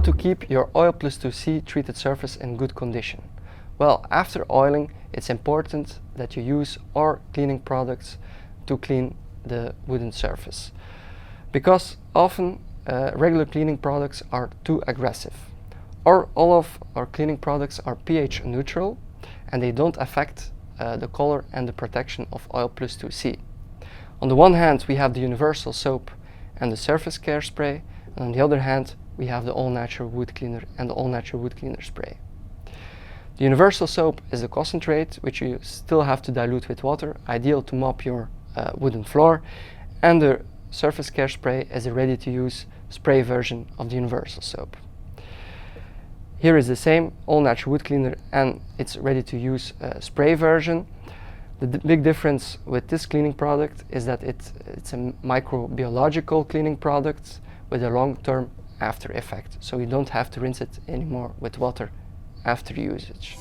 to keep your 𝘁𝗲2C treated surface in good condition? Well, after oiling, it's important that you use our cleaning products to clean the wooden surface, because often regular cleaning products are too aggressive. All of our cleaning products are pH neutral and they don't affect the color and the protection of 𝘁𝗲2C. On the one hand, we have the universal soap and the surface care spray, and on the other hand, we have the all-natural wood cleaner and the all-natural wood cleaner spray. The universal soap is a concentrate which you still have to dilute with water, ideal to mop your wooden floor, and the surface care spray is a ready-to-use spray version of the universal soap. Here is the same all-natural wood cleaner and its ready-to-use spray version. The big difference with this cleaning product is that it's a microbiological cleaning product with a long-term after effect, so you don't have to rinse it anymore with water after usage.